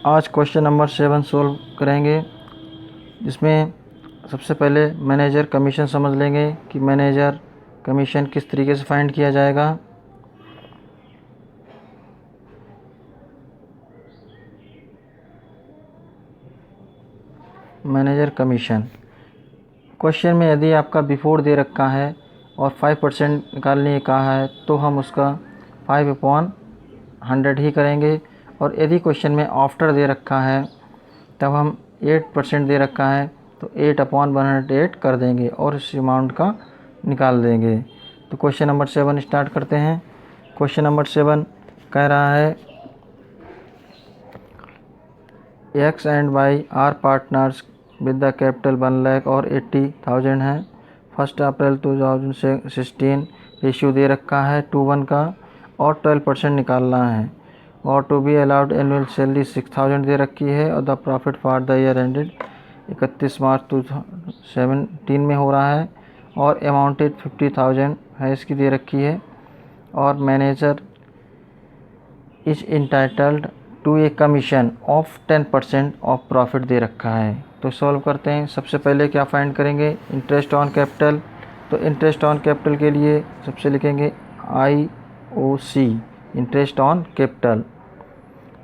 आज question number 7 solve करेंगे, जिसमें सबसे पहले मैनेजर कमीशन समझ लेंगे कि मैनेजर कमीशन किस तरीके से फाइंड किया जाएगा। मैनेजर कमीशन क्वेश्चन में यदि आपका बिफोर दे रखा है और 5% निकालने कहा है तो हम उसका 5/100 ही करेंगे, और यदि क्वेश्चन में आफ्टर दे रखा है तब हम 8% दे रखा है तो 8/108 कर देंगे और इस अमाउंट का निकाल देंगे। तो क्वेश्चन नंबर 7 स्टार्ट करते हैं। क्वेश्चन नंबर 7 कह रहा है X and Y are partners with the capital 1 lakh और 80,000 है। 1 अप्रैल 2016 रेशियो दे रखा है 2:1 का और 12% निकालना है, और to be allowed annual salary 6,000 दे रखी है, और the profit for the year ended 31 March 2017 में हो रहा है, और अमाउंटेड 50,000 है इसकी दे रखी है, और manager is entitled to a commission of 10% of profit दे रखा है। तो सॉल्व करते हैं। सबसे पहले क्या फाइंड करेंगे, इंटरेस्ट ऑन कैपिटल। तो इंटरेस्ट ऑन कैपिटल के लिए सबसे लिखेंगे IOC, इंटरेस्ट ऑन कैपिटल।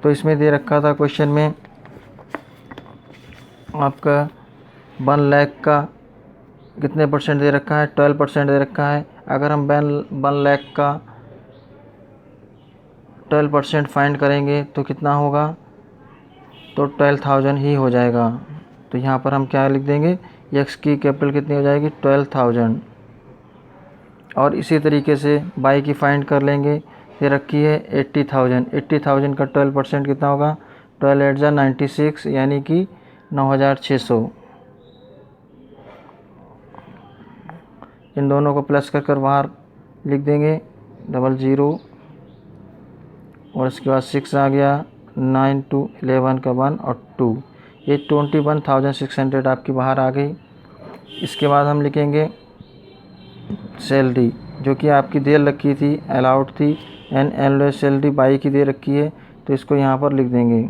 तो इसमें दे रखा था क्वेश्चन में आपका 1 लाख का कितने परसेंट दे रखा है, 12% दे रखा है। अगर हम 1 लाख का 12% फाइंड करेंगे तो कितना होगा, तो 12,000 ही हो जाएगा। तो यहाँ पर हम क्या लिख देंगे, एक्स की कैपिटल कितनी हो जाएगी 12,000, और इसी तरीके से बाई की फाइंड कर लेंगे। ये रखी है 80,000 का 12% कितना होगा, 12 8 96 यानी कि 9,600। इन दोनों को प्लस कर बाहर लिख देंगे 00, और इसके बाद 6 आ गया, 9 2 11 का 1 और 2, ये 21,600 आपकी बाहर आ गई। इसके बाद हम लिखेंगे सैलरी जो कि आपकी दे रखी थी, अलाउड थी, एनुअल सैलरी बाई की दे रखी है, तो इसको यहाँ पर लिख देंगे।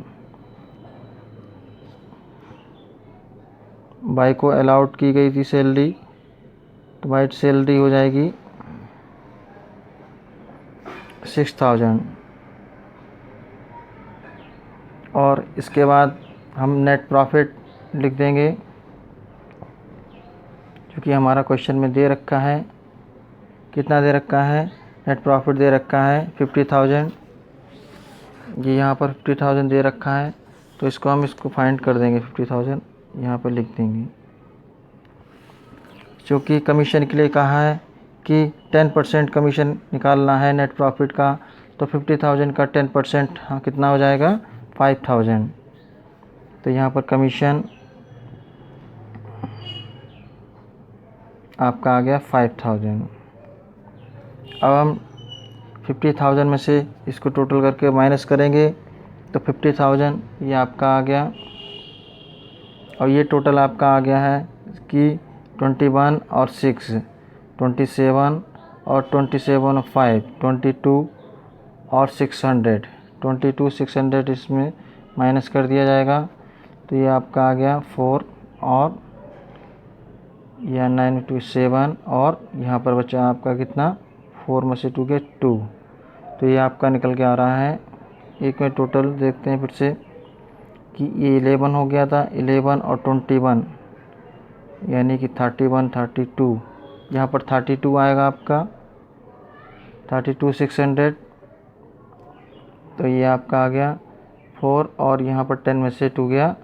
बाई को अलाउड की गई थी सैलरी, तो बाई सैलरी हो जाएगी 6,000, और इसके बाद हम नेट प्रॉफिट लिख देंगे जो कि हमारा क्वेश्चन में दे रखा है। कितना दे रखा है, नेट प्रॉफिट दे रखा है 50,000, ये यहाँ पर 50,000 दे रखा है, तो इसको फाइंड कर देंगे। 50,000 यहाँ पर लिख देंगे। जो कि कमीशन के लिए कहा है कि 10% कमीशन निकालना है नेट प्रॉफिट का, तो 50,000 का 10% हाँ कितना हो जाएगा 5,000। तो यहाँ पर कमीशन आपका आ गया 5,000। अब हम 50,000 में से इसको टोटल करके माइनस करेंगे, तो 50,000 ये आपका आ गया, और ये टोटल आपका आ गया है कि 21 और 6 27, और 27 और 5 22, और 600 इसमें माइनस कर दिया जाएगा, तो ये आपका आ गया 4, और यह 9 2 7, और यहाँ पर बचा आपका कितना 4 में से 2 के 2, तो ये आपका निकल के आ रहा है। एक में टोटल देखते हैं फिर से कि ये 11 हो गया था, 11 और 21 यानी कि 31 32, यहाँ पर 32 आएगा आपका 32 600, तो ये आपका आ गया 4, और यहाँ पर 10 में से 2 गया,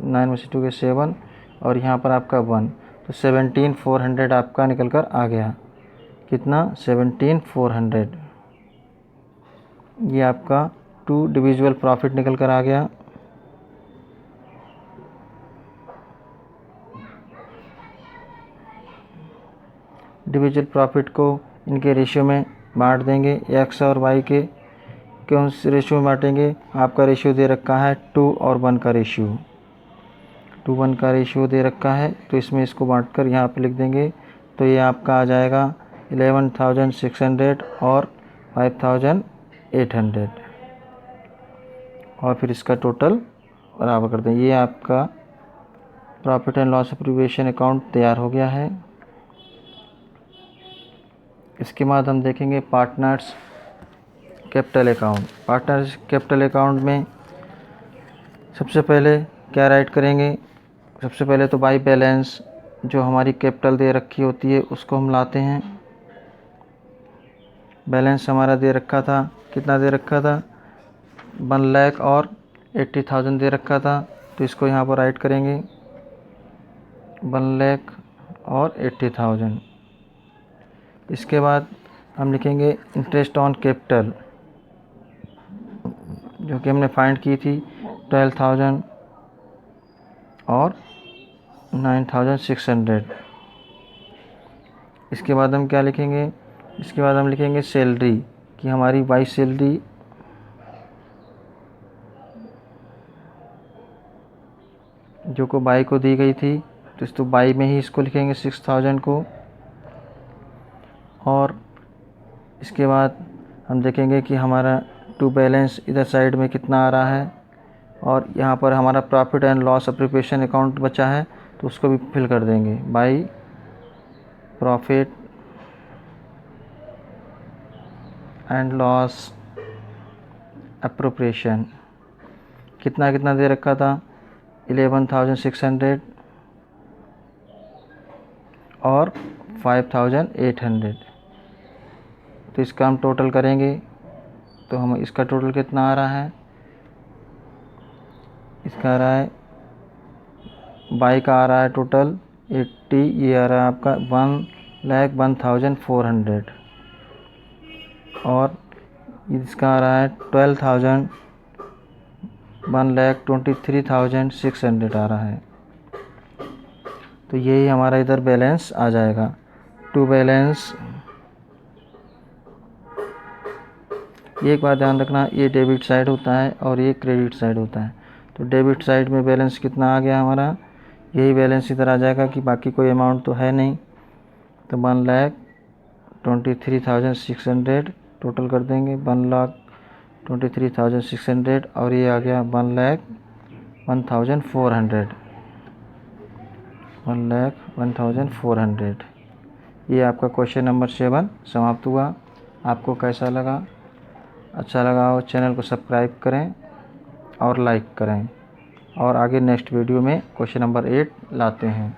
9 में से 2 गया 7, और यहाँ पर आपका 1, तो 17,400 आपका निकल कर आ गया। कितना 17,400, ये आपका 2 डिविजिबल प्रॉफिट निकल कर आ गया। डिविजिबल प्रॉफिट को इनके रेशियो में बांट देंगे, एक्स और वाई के क्यों रेशियो में बांटेंगे, आपका रेशियो दे रखा है 2 और 1 का रेशियो, 2:1 का रेशियो दे रखा है, तो इसमें इसको बांटकर यहाँ पे लिख देंगे। तो ये आपका आ जाएगा 11,600 और 5,800, और फिर इसका टोटल बराबर करते हैं। ये आपका profit and loss appropriation account तैयार हो गया है। इसके बाद हम देखेंगे partners capital account. Partners capital account में सबसे पहले क्या राइट करेंगे? सबसे पहले तो बाई बैलेंस जो हमारी कैपिटल दे रखी होती है उसको हम लाते हैं। बैलेंस हमारा दे रखा था, कितना दे रखा था? 1,80,000 दे रखा था, तो इसको यहाँ पर राइट करेंगे 1,80,000। इसके बाद हम लिखेंगे इंटरेस्ट ऑन कैपिटल जो कि हमने फाइंड की थी 12,000 और 9,600। इसके बाद हम क्या लिखेंगे? इसके बाद हम लिखेंगे सैलरी कि हमारी बाई सैलरी जो को बाई को दी गई थी, तो इस तो बाई में ही इसको लिखेंगे 6,000 को। और इसके बाद हम देखेंगे कि हमारा टू बैलेंस इधर साइड में कितना आ रहा है, और यहाँ पर हमारा profit and loss appropriation account बचा है तो उसको भी फिल कर देंगे by profit and loss appropriation. कितना कितना दे रखा था? 11,600 और 5,800। तो इसका हम टोटल करेंगे तो हम इसका टोटल कितना आ रहा है? इसका आ रहा है बाई का आ रहा है टोटल 80, ये आ रहा है आपका 1,01,400 और इसका आ रहा है 12,000 1,23,600 आ रहा है। तो यही हमारा इधर बैलेंस आ जाएगा। टू बैलेंस, एक बात ध्यान रखना, ये डेबिट साइड होता है और ये क्रेडिट साइड होता है। तो डेबिट साइड में बैलेंस कितना आ गया हमारा? यही बैलेंस इधर आ जाएगा कि बाकी कोई अमाउंट तो है नहीं, तो 1,23,600 टोटल कर देंगे 1,23,600 और ये आ गया 1,01,400 1,01,400। ये आपका क्वेश्चन नंबर 7 समाप्त हुआ। आपको कैसा लगा? अच्छा लगा हो चैनल को सब्सक्राइब करें और लाइक करें, और आगे नेक्स्ट वीडियो में क्वेश्चन नंबर 8 लाते हैं।